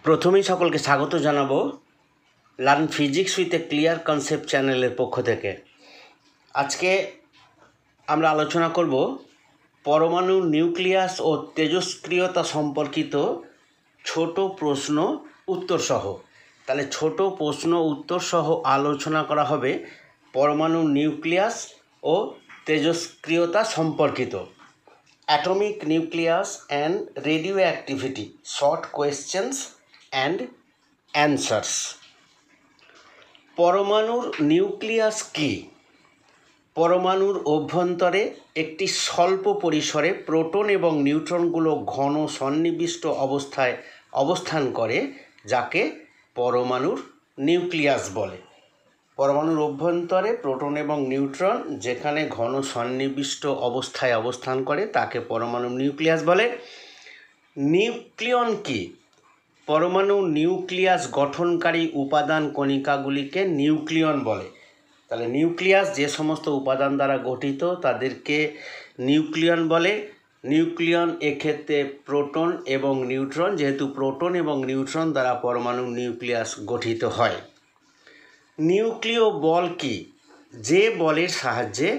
প্রথমেই সকলকে স্বাগত জানাবো learn physics with a clear concept চ্যানেলের পক্ষ থেকে। আজকে আমরা আলোচনা করব পরমাণু নিউক্লিয়াস ও তেজস্ক্রিয়তা সম্পর্কিত ছোট প্রশ্ন উত্তর সহ। তাহলে ছোট প্রশ্ন উত্তর সহ আলোচনা করা হবে পরমাণু নিউক্লিয়াস ও তেজস্ক্রিয়তা সম্পর্কিত। Atomic nucleus and radioactivity, short questions and answers. পরমাণুর নিউক্লিয়াস কী? পরমাণুর অভ্যন্তরে একটি স্বল্প পরিসরে প্রোটন এবং নিউট্রনগুলো ঘন সন্নিবিষ্ট অবস্থায় অবস্থান করে, যাকে পরমাণুর নিউক্লিয়াস বলে। পরমাণুর অভ্যন্তরে প্রোটন এবং নিউট্রন যেখানে ঘন সন্নিবিষ্ট অবস্থায় অবস্থান করে তাকে পরমাণু নিউক্লিয়াস বলে। নিউক্লিয়ন কি? পরমাণু নিউক্লিয়াস গঠনকারী উপাদান কণিকাগুলিকে নিউক্লিয়ন বলে। তাহলে নিউক্লিয়াস যে সমস্ত উপাদান দ্বারা গঠিত তাদেরকে নিউক্লিয়ন বলে। নিউক্লিয়ন এক্ষেত্রে প্রোটন এবং নিউট্রন, যেহেতু প্রোটন এবং নিউট্রন দ্বারা পরমাণু নিউক্লিয়াস গঠিত হয়। নিউক্লিয় বল কি? যে বলের সাহায্যে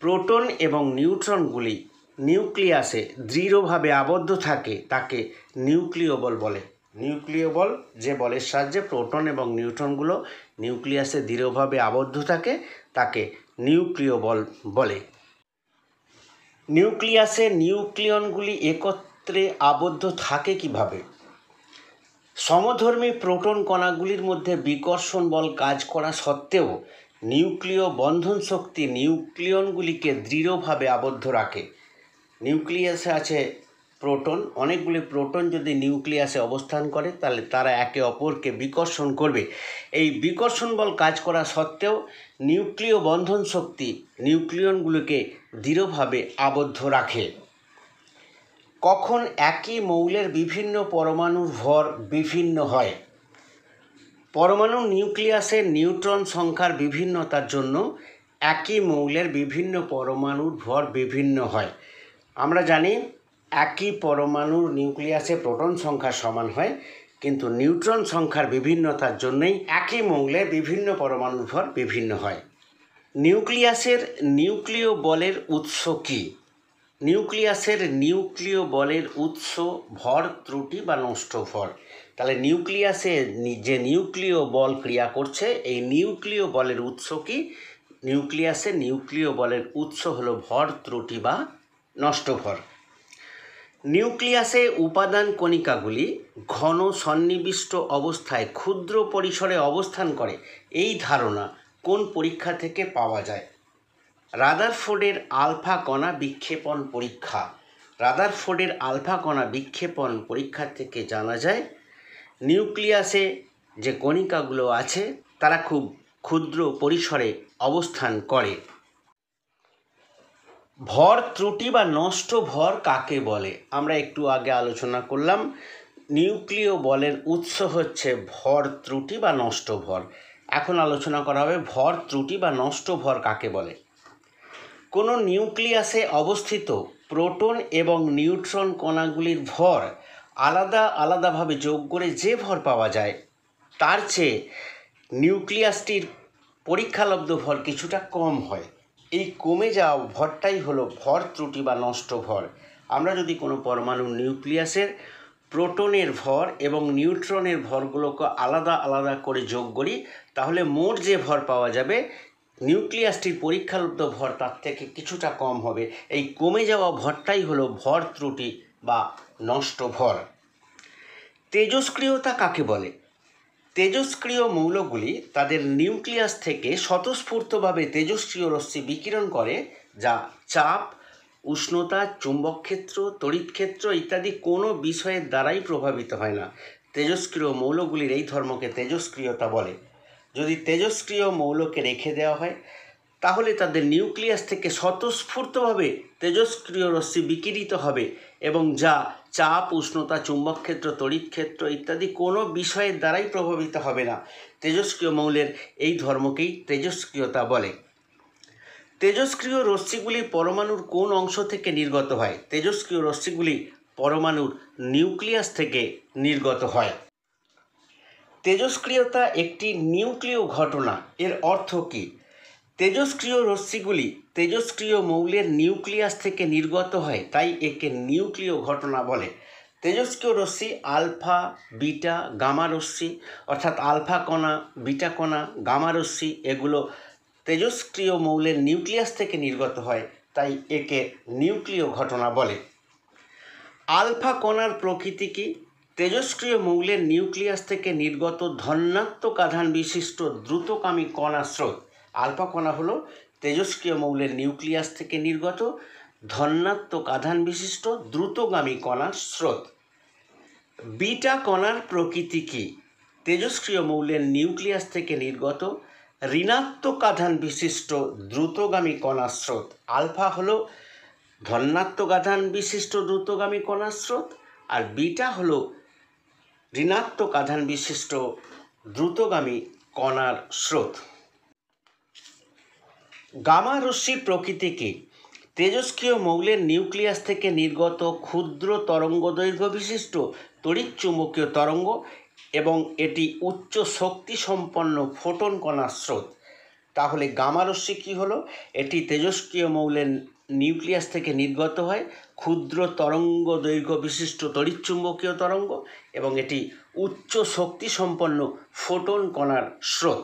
প্রোটন এবং নিউট্রনগুলি নিউক্লিয়াসে দৃঢ়ভাবে আবদ্ধ থাকে তাকে নিউক্লিয় বল বলে। নিউক্লিয় বল যে বলের সাহায্যে প্রোটন এবং নিউট্রনগুলো নিউক্লিয়াসে দৃঢ়ভাবে আবদ্ধ থাকে তাকে নিউক্লিয় বল বলে। নিউক্লিয়াসে নিউক্লিয়নগুলি একত্রে আবদ্ধ থাকে কিভাবে? সমধর্মী প্রোটন কণাগুলির মধ্যে বিকর্ষণ বল কাজ করা সত্ত্বেও নিউক্লিয় বন্ধন শক্তি নিউক্লিয়নগুলিকে দৃঢ়ভাবে আবদ্ধ রাখে। নিউক্লিয়াসে আছে প্রোটন, অনেকগুলি প্রোটন যদি নিউক্লিয়াসে অবস্থান করে তাহলে তারা একে অপরকে বিকর্ষণ করবে। এই বিকর্ষণ বল কাজ করা সত্ত্বেও নিউক্লিয় বন্ধন শক্তি নিউক্লিয়নগুলোকে দৃঢ়ভাবে আবদ্ধ রাখে। কখন একই মৌলের বিভিন্ন পরমাণুর ভর বিভিন্ন হয়? পরমাণুর নিউক্লিয়াসে নিউট্রন সংখ্যার বিভিন্নতার জন্য একই মৌলের বিভিন্ন পরমাণুর ভর বিভিন্ন হয়। আমরা জানি একই পরমাণুর নিউক্লিয়াসে প্রোটন সংখ্যা সমান হয়, কিন্তু নিউট্রন সংখ্যার বিভিন্নতার জন্যই একই মৌলের বিভিন্ন পরমাণুর ভর বিভিন্ন হয়। নিউক্লিয়াসের নিউক্লিয় বলের উৎস কী? নিউক্লিয়াসের নিউক্লিয় বলের উৎস ভর ত্রুটি বা নষ্ট ভর। তাহলে নিউক্লিয়াসে যে নিউক্লিয় বল ক্রিয়া করছে এই নিউক্লিয় বলের উৎস কি? নিউক্লিয়াসে নিউক্লিয় বলের উৎস হলো ভর ত্রুটি বা নষ্ট ভর। নিউক্লিয়াসে উপাদান কণিকাগুলি ঘন সন্নিবিষ্ট অবস্থায় ক্ষুদ্র পরিসরে অবস্থান করে, এই ধারণা কোন পরীক্ষা থেকে পাওয়া যায়? রাদারফোর্ডের আলফা কণা বিক্ষেপণ পরীক্ষা। রাদারফোর্ডের আলফা কণা বিক্ষেপণ পরীক্ষা থেকে জানা যায় নিউক্লিয়াসে যে কণিকাগুলো আছে তারা খুব ক্ষুদ্র পরিসরে অবস্থান করে। ভর ত্রুটি বা নষ্ট ভর কাকে বলে? আমরা একটু আগে আলোচনা করলাম নিউক্লিয় বলের উৎস হচ্ছে ভর ত্রুটি বা নষ্ট ভর। এখন আলোচনা করা হবে ভর ত্রুটি বা নষ্ট ভর কাকে বলে। কোনো নিউক্লিয়াসে অবস্থিত প্রোটন এবং নিউট্রন কণাগুলির ভর আলাদা আলাদাভাবে যোগ করে যে ভর পাওয়া যায় তার চেয়ে নিউক্লিয়াসটির পরীক্ষালব্ধ ভর কিছুটা কম হয়। এই কমে যাওয়া ভরটাই হলো ভর ত্রুটি বা নষ্ট ভর। আমরা যদি কোনো পরমাণু নিউক্লিয়াসের প্রোটনের ভর এবং নিউট্রনের ভরগুলোকে আলাদা আলাদা করে যোগ করি তাহলে মোট যে ভর পাওয়া যাবে নিউক্লিয়াসটির পরীক্ষালব্ধ ভর তার থেকে কিছুটা কম হবে। এই কমে যাওয়া ভরটাই হলো ভর ত্রুটি বা নষ্ট ভর। তেজস্ক্রিয়তা কাকে বলে? তেজস্ক্রিয় মৌলগুলি তাদের নিউক্লিয়াস থেকে স্বতঃস্ফূর্তভাবে তেজস্ক্রিয় রশ্মি বিকিরণ করে, যা চাপ, উষ্ণতা, চুম্বক ক্ষেত্র, তড়িৎ ক্ষেত্র ইত্যাদি কোনো বিষয়ের দ্বারাই প্রভাবিত হয় না। তেজস্ক্রিয় মৌলগুলির এই ধর্মকে তেজস্ক্রিয়তা বলে। যদি তেজস্ক্রিয় মৌলকে রেখে দেওয়া হয় তাহলে তাদের নিউক্লিয়াস থেকে স্বতঃস্ফূর্তভাবে তেজস্ক্রিয় রশ্মি বিকিরিত হবে এবং যা চাপ, উষ্ণতা, চুম্বক ক্ষেত্র, তড়িৎ ক্ষেত্র ইত্যাদি কোনো বিষয়ের দ্বারাই প্রভাবিত হবে না। তেজস্ক্রিয় মৌলের এই ধর্মকেই তেজস্ক্রিয়তা বলে। তেজস্ক্রিয় রশ্মিগুলি পরমাণুর কোন অংশ থেকে নির্গত হয়? তেজস্ক্রিয় রশ্মিগুলি পরমাণুর নিউক্লিয়াস থেকে নির্গত হয়। তেজস্ক্রিয়তা একটি নিউক্লিয় ঘটনা। এর অর্থ কী? তেজস্ক্রিয় রশ্মিগুলি তেজস্ক্রিয় মৌলের নিউক্লিয়াস থেকে নির্গত হয়, তাই একে নিউক্লিয় ঘটনা বলে। তেজস্ক্রিয় রশ্মি আলফা, বিটা, গামা রশ্মি, অর্থাৎ আলফা কণা, বিটা কণা, গামা রশ্মি এগুলো তেজস্ক্রিয় মৌলের নিউক্লিয়াস থেকে নির্গত হয়, তাই একে নিউক্লিয় ঘটনা বলে। আলফা কণার প্রকৃতি কী? তেজস্ক্রিয় মৌলের নিউক্লিয়াস থেকে নির্গত ধনাত্মক আধান বিশিষ্ট দ্রুতগামী কণা স্রোত। আলফা কণা হলো তেজস্ক্রিয় মৌলের নিউক্লিয়াস থেকে নির্গত ধনাত্মক আধান বিশিষ্ট দ্রুতগামী কণার স্রোত। বিটা কণার প্রকৃতি কী? তেজস্ক্রিয় মৌলের নিউক্লিয়াস থেকে নির্গত ঋণাত্মক আধান বিশিষ্ট দ্রুতগামী কণার স্রোত। আলফা হলো ধনাত্মক আধান বিশিষ্ট দ্রুতগামী কণার স্রোত, আর বিটা হলো ঋণাত্মক আধান বিশিষ্ট দ্রুতগামী কণার স্রোত। গামা রশ্মির প্রকৃতি কী? তেজস্ক্রিয় মৌলের নিউক্লিয়াস থেকে নির্গত ক্ষুদ্র তরঙ্গ দৈর্ঘ্য বিশিষ্ট তড়িৎচুম্বকীয় তরঙ্গ এবং এটি উচ্চ শক্তি সম্পন্ন ফোটন কণার স্রোত। তাহলে গামা রশ্মি কী হলো? এটি তেজস্ক্রিয় মৌলের নিউক্লিয়াস থেকে নির্গত হয় ক্ষুদ্র তরঙ্গ দৈর্ঘ্য বিশিষ্ট তড়িৎচুম্বকীয় তরঙ্গ এবং এটি উচ্চ শক্তি সম্পন্ন ফোটন কণার স্রোত।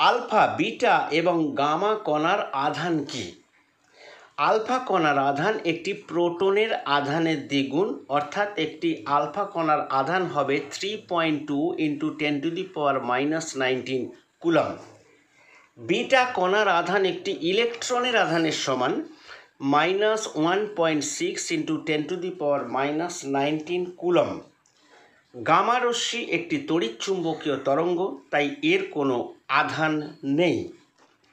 আলফা, বিটা এবং গামা কণার আধান কী? আলফা কণার আধান একটি প্রোটনের আধানের দ্বিগুণ, অর্থাৎ একটি আলফা কণার আধান হবে 3.2 × 10⁻⁻19 কুলম। বিটা কণার আধান একটি ইলেকট্রনের আধানের সমান -1.6 × 10⁻⁻19 কুলম। গামা রশ্মি একটি তড়িৎচুম্বকীয় তরঙ্গ, তাই এর কোনো আধান নেই।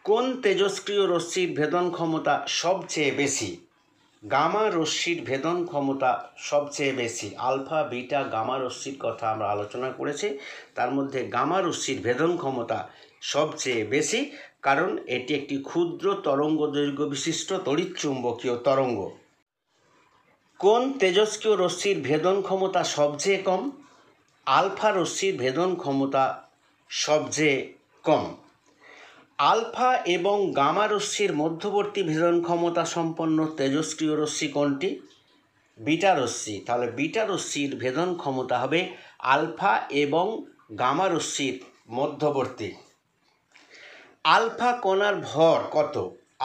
কোন তেজস্ক্রিয় রশ্মির ভেদন ক্ষমতা সবচেয়ে বেশি? গামা রশ্মির ভেদন ক্ষমতা সবচেয়ে বেশি। আলফা, বিটা, গামা রশ্মির কথা আমরা আলোচনা করেছি, তার মধ্যে গামা রশ্মির ভেদন ক্ষমতা সবচেয়ে বেশি, কারণ এটি একটি ক্ষুদ্র তরঙ্গ দৈর্ঘ্য বিশিষ্ট তড়িৎচুম্বকীয় তরঙ্গ। কোন তেজস্ক্রিয় রশ্মির ভেদন ক্ষমতা সবচেয়ে কম? আলফা রশ্মির ভেদন ক্ষমতা সবচেয়ে কম। আলফা এবং গামা রশ্মির মধ্যবর্তী ভেদন ক্ষমতা সম্পন্ন তেজস্ক্রিয় রশ্মি কোনটি? বিটা রশ্মি। তাহলে বিটা রশ্মির ভেদন ক্ষমতা হবে আলফা এবং গামা রশ্মির মধ্যবর্তী। আলফা কণার ভর কত?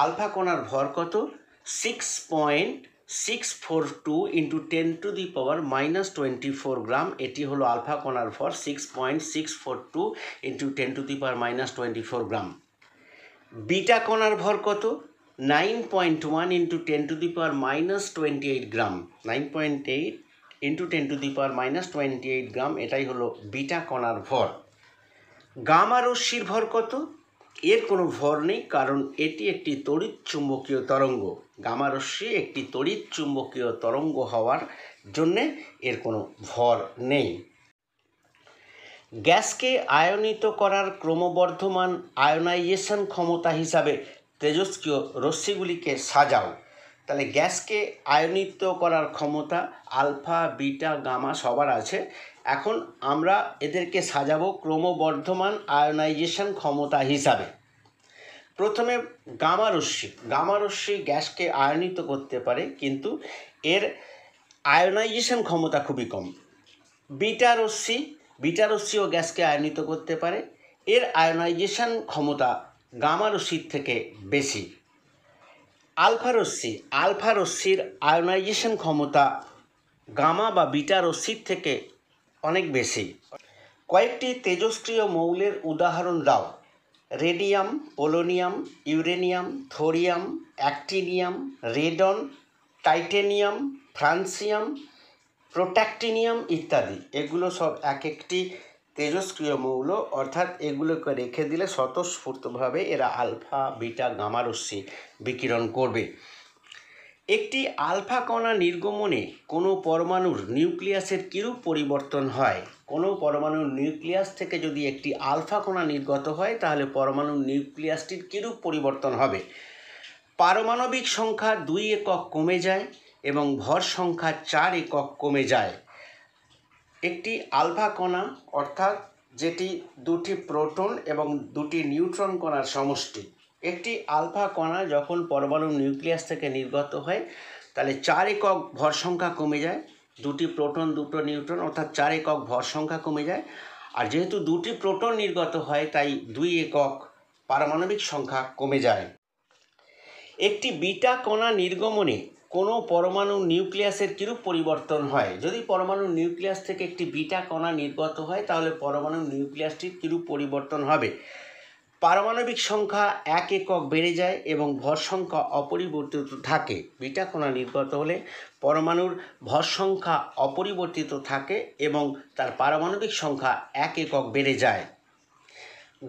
আলফা কণার ভর কত? 6.642 × 10⁻⁻24 গ্রাম। এটি হলো আলফা কণার ভর, 6.642 × 10⁻⁻24 গ্রাম। বিটা কণার ভর কত? 9.1 × 10⁻⁻28 গ্রাম। 9.8 × 10⁻⁻28 গ্রাম, এটাই হলো বিটা কণার ভর। গামা রশ্মির ভর কত? এর কোনো ভর নেই, কারণ এটি একটি তড়িৎচুম্বকীয় তরঙ্গ। গামা রশ্মি একটি তড়িৎচুম্বকীয় তরঙ্গ হওয়ার জন্যে এর কোনো ভর নেই। গ্যাসকে আয়নিত করার ক্রমবর্ধমান আয়নাইজেশন ক্ষমতা হিসাবে তেজস্ক্রিয় রশ্মিগুলিকে সাজাও। তাহলে গ্যাসকে আয়নিত করার ক্ষমতা আলফা, বিটা, গামা সবার আছে। এখন আমরা এদেরকে সাজাবো ক্রমবর্ধমান আয়নাইজেশন ক্ষমতা হিসাবে। প্রথমে গামা রশ্মি। গামা রশ্মি গ্যাসকে আয়নিত করতে পারে, কিন্তু এর আয়নাইজেশন ক্ষমতা খুবই কম। বিটা রশ্মিও গ্যাসকে আয়নিত করতে পারে, এর আয়নাইজেশন ক্ষমতা গামা রশ্মির থেকে বেশি। আলফা রশ্মির আয়নাইজেশন ক্ষমতা গামা বা বিটা রশ্মির থেকে অনেক বেশি। কয়েকটি তেজস্ক্রিয় মৌলের উদাহরণ দাও। Radium, polonium, uranium, thorium, actinium, radon, titanium, francium, protactinium ইত্যাদি। এগুলো সব এক একটি তেজস্ক্রিয় মৌল, অর্থাৎ এগুলোকে রেখে দিলে স্বতঃস্ফূর্তভাবে এরা আলফা, বিটা, গামা রশ্মি বিকিরণ করবে। একটি আলফা কণা নির্গমনে কোনো পরমাণুর নিউক্লিয়াসের কিরূপ পরিবর্তন হয়? কোনো পরমাণুর নিউক্লিয়াস থেকে যদি একটি আলফা কণা নির্গত হয়, তাহলে পরমাণুর নিউক্লিয়াসটির কিরূপ পরিবর্তন হবে? পারমাণবিক সংখ্যা 2 একক কমে যায় এবং ভর সংখ্যা 4 একক কমে যায়। একটি আলফা কণা অর্থাৎ যেটি দুটি প্রোটন এবং দুটি নিউট্রন কণার সমষ্টি। একটি আলফা কণা যখন পরমাণু নিউক্লিয়াস থেকে নির্গত হয় তাহলে 4 একক ভর সংখ্যা কমে যায়, দুটি প্রোটন দুটো নিউট্রন অর্থাৎ 4 একক ভর সংখ্যা কমে যায়। আর যেহেতু দুটি প্রোটন নির্গত হয় তাই 2 একক পারমাণবিক সংখ্যা কমে যায়। একটি বিটা কণা নির্গমনে কোনো পরমাণু নিউক্লিয়াসের কিরূপ পরিবর্তন হয়? যদি পরমাণু নিউক্লিয়াস থেকে একটি বিটা কণা নির্গত হয় তাহলে পরমাণু নিউক্লিয়াসটির কিরূপ পরিবর্তন হবে? পারমাণবিক সংখ্যা 1 একক বেড়ে যায় এবং ভর সংখ্যা অপরিবর্তিত থাকে। বিটা কণা নির্গত হলে পরমাণুর ভর সংখ্যা অপরিবর্তিত থাকে এবং তার পারমাণবিক সংখ্যা 1 একক বেড়ে যায়।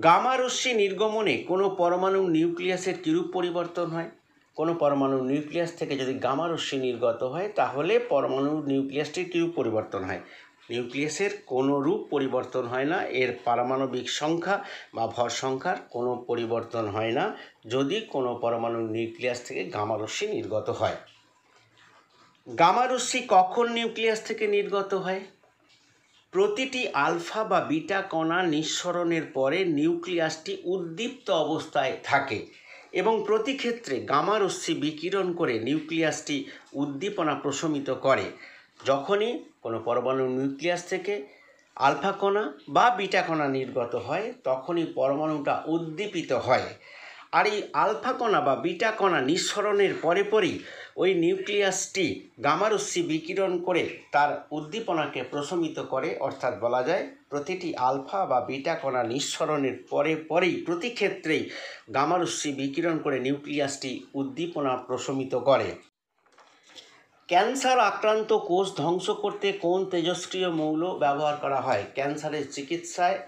গামা রশ্মি নির্গমনে কোনো পরমাণু নিউক্লিয়াসের কিরূপ পরিবর্তন হয়? কোনো পরমাণু নিউক্লিয়াস থেকে যদি গামা রশ্মি নির্গত হয় তাহলে পরমাণুর নিউক্লিয়াসটির কিরূপ পরিবর্তন হয়? নিউক্লিয়াসের কোনো রূপ পরিবর্তন হয় না, এর পারমাণবিক সংখ্যা বা ভর সংখ্যার কোনো পরিবর্তন হয় না যদি কোনো পরমাণু নিউক্লিয়াস থেকে গামা রশ্মি নির্গত হয়। গামা রশ্মি কখন নিউক্লিয়াস থেকে নির্গত হয়? প্রতিটি আলফা বা বিটা কণা নিঃসরণের পরে নিউক্লিয়াসটি উদ্দীপ্ত অবস্থায় থাকে এবং প্রতি ক্ষেত্রে গামা রশ্মি বিকিরণ করে নিউক্লিয়াসটি উদ্দীপনা প্রশমিত করে। যখনই কোনো পরমাণু নিউক্লিয়াস থেকে আলফা কণা বা বিটা কণা নির্গত হয় তখনই পরমাণুটা উদ্দীপিত হয়। আর এই আলফা কণা বা বিটা কণা নিঃসরণের পরেই ওই নিউক্লিয়াসটি গামা রশ্মি বিকিরণ করে তার উদ্দীপনাকে প্রশমিত করে। অর্থাৎ বলা যায় প্রতিটি আলফা বা বিটা কণা নিঃসরণের পরেই প্রতি ক্ষেত্রেই গামা রশ্মি বিকিরণ করে নিউক্লিয়াসটি উদ্দীপনা প্রশমিত করে। ক্যান্সার আক্রান্ত কোষ ধ্বংস করতে কোন তেজস্ক্রিয় মৌল ব্যবহার করা হয়? ক্যান্সারের চিকিৎসায়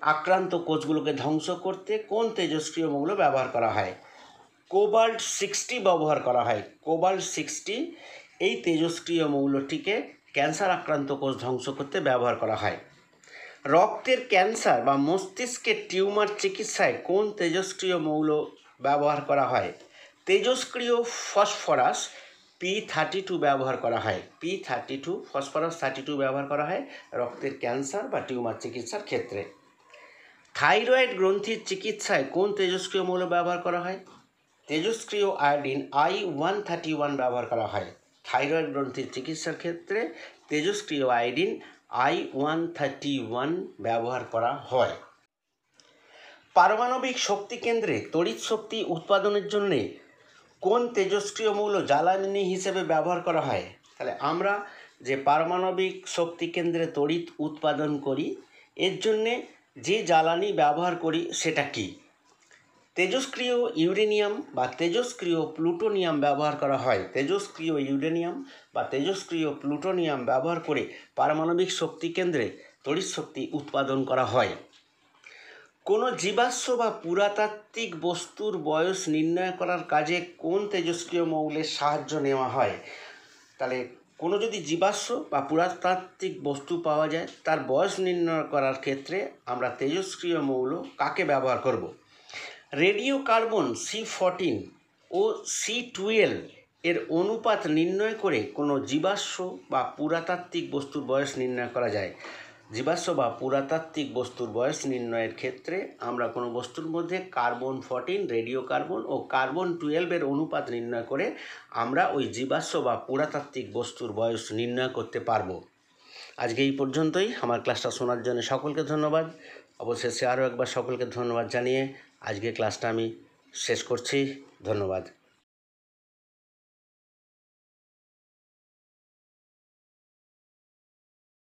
আক্রান্ত কোষগুলোকে ধ্বংস করতে কোন তেজস্ক্রিয় মৌল ব্যবহার করা হয়? কোবাল্ট 60 ব্যবহার করা হয়। কোবাল্ট 60 এই তেজস্ক্রিয় মৌলটিকে ক্যান্সার আক্রান্ত কোষ ধ্বংস করতে ব্যবহার করা হয়। রক্তের ক্যান্সার বা মস্তিষ্কের টিউমার চিকিৎসায় কোন তেজস্ক্রিয় মৌল ব্যবহার করা হয়? তেজস্ক্রিয় ফসফরাস P32 ব্যবহার করা হয়। P32 ফসফরাস 32 ব্যবহার করা হয় রক্তের ক্যান্সার বা টিউমার চিকিৎসার ক্ষেত্রে। থাইরয়েড গ্রন্থির চিকিৎসায় কোন তেজস্ক্রিয় মৌল ব্যবহার করা হয়? তেজস্ক্রিয় আয়োডিন I-131 ব্যবহার করা হয়। থাইরয়েড গ্রন্থির চিকিৎসার ক্ষেত্রে তেজস্ক্রিয় আয়োডিন I-131 ব্যবহার করা হয়। পারমাণবিক শক্তি কেন্দ্রে তড়িৎ শক্তি উৎপাদনের জন্যে কোন তেজস্ক্রিয় মৌল জ্বালানি হিসেবে ব্যবহার করা হয়? তাহলে আমরা যে পারমাণবিক শক্তি কেন্দ্রে তড়িৎ উৎপাদন করি এর জন্যে যে জ্বালানি ব্যবহার করি সেটা কি? তেজস্ক্রিয় ইউরেনিয়াম বা তেজস্ক্রিয় প্লুটোনিয়াম ব্যবহার করা হয়। তেজস্ক্রিয় ইউরেনিয়াম বা তেজস্ক্রিয় প্লুটোনিয়াম ব্যবহার করে পারমাণবিক শক্তি কেন্দ্রে তড়িৎ শক্তি উৎপাদন করা হয়। কোনো জীবাশ্ম বা পুরাতাত্ত্বিক বস্তুর বয়স নির্ণয় করার কাজে কোন তেজস্ক্রিয় মৌলের সাহায্য নেওয়া হয়? তাহলে কোনো যদি জীবাশ্ম বা পুরাতাত্ত্বিক বস্তু পাওয়া যায় তার বয়স নির্ণয় করার ক্ষেত্রে আমরা তেজস্ক্রিয় মৌল কাকে ব্যবহার করব? রেডিও কার্বন C14 ও C12 এর অনুপাত নির্ণয় করে কোনো জীবাশ্ম বা পুরাতাত্ত্বিক বস্তুর বয়স নির্ণয় করা যায়। জীবাশ্ম বা পুরাতাত্ত্বিক বস্তুর বয়স নির্ণয়ের ক্ষেত্রে আমরা কোনো বস্তুর মধ্যে কার্বন 14, রেডিও কার্বন ও কার্বন 12 এর অনুপাত নির্ণয় করে আমরা ওই জীবাশ্ম বা পুরাতাত্ত্বিক বস্তুর বয়স নির্ণয় করতে পারবো। আজকে এই পর্যন্তই। আমার ক্লাসটা শোনার জন্য সকলকে ধন্যবাদ। অবশেষে আরও একবার সকলকে ধন্যবাদ জানিয়ে আজকে ক্লাসটা আমি শেষ করছি। ধন্যবাদ।